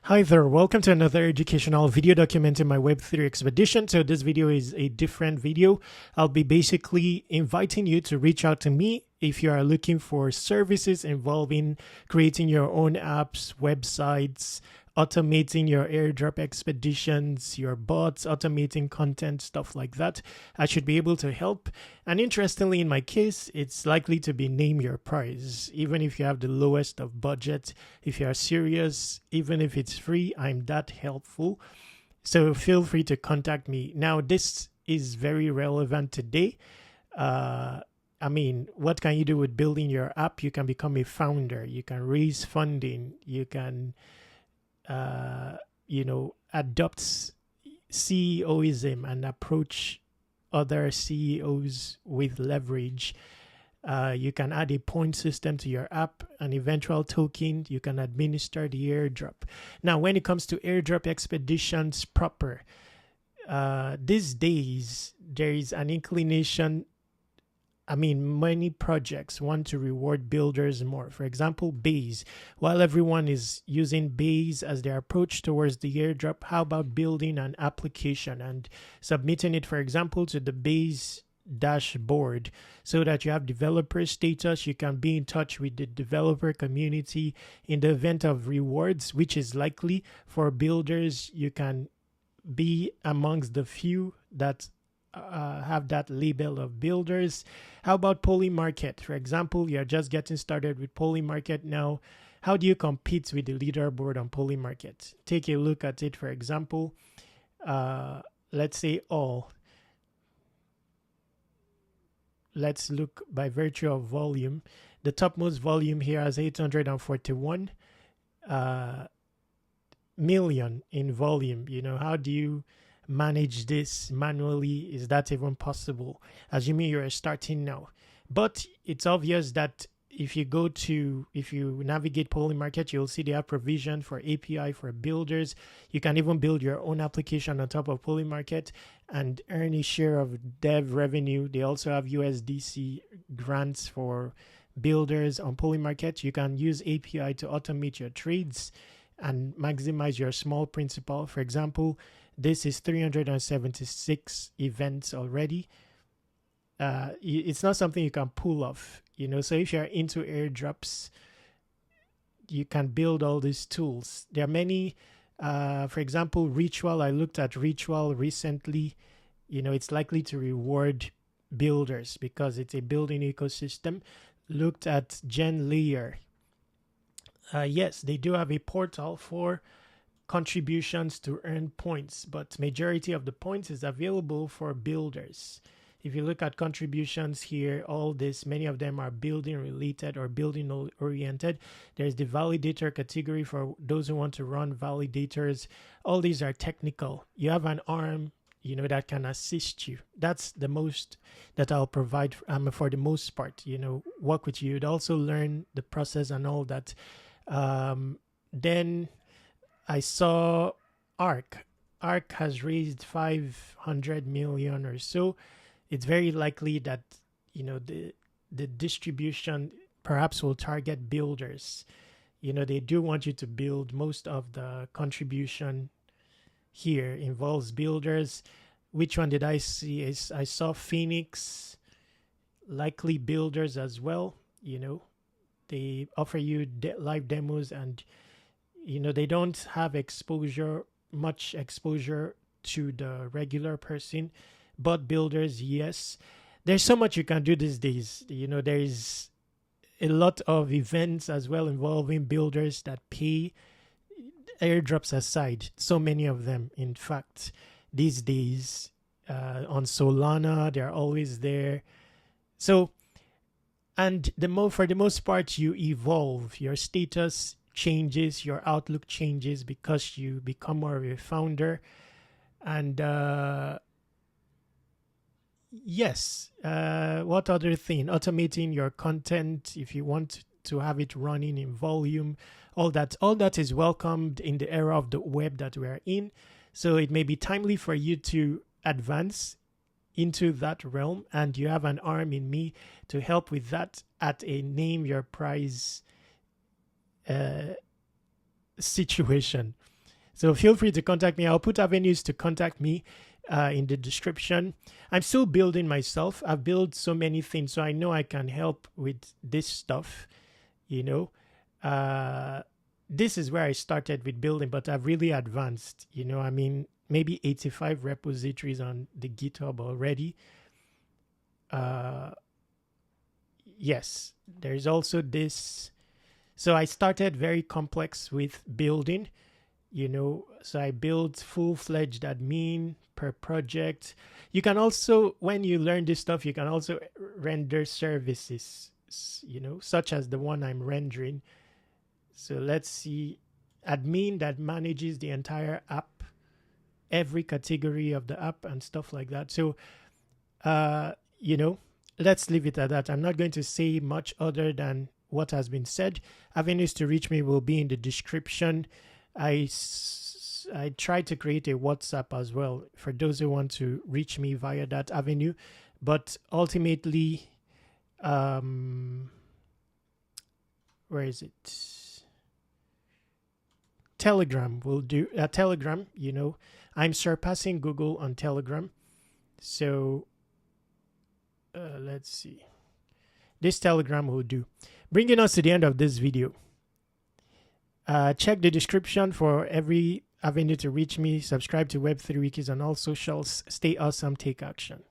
Hi there, welcome to another educational video documenting my Web3 expedition. So this video is a different video. I'll be basically inviting you to reach out to me if you are looking for services involving creating your own apps, websites, automating your airdrop expeditions, your bots, automating content, stuff like that. I should be able to help. And interestingly, in my case, it's likely to be name your price. Even if you have the lowest of budget, if you are serious, even if it's free, I'm that helpful. So feel free to contact me. Now, this is very relevant today. What can you do with building your app? You can become a founder. You can raise funding. You can adopt CEOism and approach other CEOs with leverage. You can add a point system to your app, an eventual token. You can administer the airdrop. Now, when it comes to airdrop expeditions proper, these days, there is an inclination. Many projects want to reward builders more. For example, Base. While everyone is using Base as their approach towards the airdrop, how about building an application and submitting it, for example, to the Base dashboard so that you have developer status? You can be in touch with the developer community in the event of rewards, which is likely for builders. You can be amongst the few that have that label of builders. How about Polymarket? For example, you're just getting started with Polymarket now. How do you compete with the leaderboard on Polymarket? Take a look at it. For example, let's say all. Let's look by virtue of volume. The topmost volume here has 841 million in volume. How do you manage this manually? Is that even possible, assuming you're starting now? But it's obvious that if you navigate Polymarket, you'll see they have provision for API for builders. You can even build your own application on top of Polymarket and earn a share of dev revenue. They also have USDC grants for builders on Polymarket. You can use API to automate your trades and maximize your small principal. For example, this is 376 events already. It's not something you can pull off, So if you're into airdrops, you can build all these tools. There are many, for example, Ritual. I looked at Ritual recently. It's likely to reward builders because it's a building ecosystem. Looked at Gen Layer. Yes, they do have a portal for contributions to earn points, but majority of the points is available for builders. If you look at contributions here, many of them are building related or building oriented. There's the validator category for those who want to run validators. All these are technical. You have an arm, that can assist you. That's the most that I'll provide for the most part, work with you. You'd also learn the process and all that. Then I saw Arc. Arc has raised 500 million or so. It's very likely that the distribution perhaps will target builders. They do want you to build. Most of the contribution here involves builders. Which one did I see? I saw Phoenix, likely builders as well. They offer you live demos, and they don't have much exposure to the regular person, but builders, yes. There's so much you can do these days. There's a lot of events as well involving builders that pay. Airdrops aside, so many of them, in fact, these days on Solana, they're always there. So, and for the most part, you evolve. Your status changes, your outlook changes because you become more of a founder. And yes, what other thing? Automating your content if you want to have it running in volume. All that is welcomed in the era of the web that we are in. So it may be timely for you to advance into that realm, and you have an arm in me to help with that at a name your price situation. So feel free to contact me. I'll put avenues to contact me in the description. I'm still building myself. I've built so many things, so I know I can help with this stuff. You know, this is where I started with building, but I've really advanced. You know, I mean, maybe 85 repositories on the GitHub already. Yes, there's also this. So I started very complex with building, you know, so I built full-fledged admin per project. You can also, when you learn this stuff, you can also render services, you know, such as the one I'm rendering. So let's see, admin that manages the entire app, every category of the app and stuff like that. So, you know, let's leave it at that. I'm not going to say much other than what has been said. Avenues to reach me will be in the description. I tried to create a WhatsApp as well for those who want to reach me via that avenue. But ultimately, where is it? Telegram will do. Telegram, you know, I'm surpassing Google on Telegram. So let's see. This Telegram will do. Bringing us to the end of this video. Check the description for every avenue to reach me. Subscribe to Web3 Wikis on all socials. Stay awesome. Take action.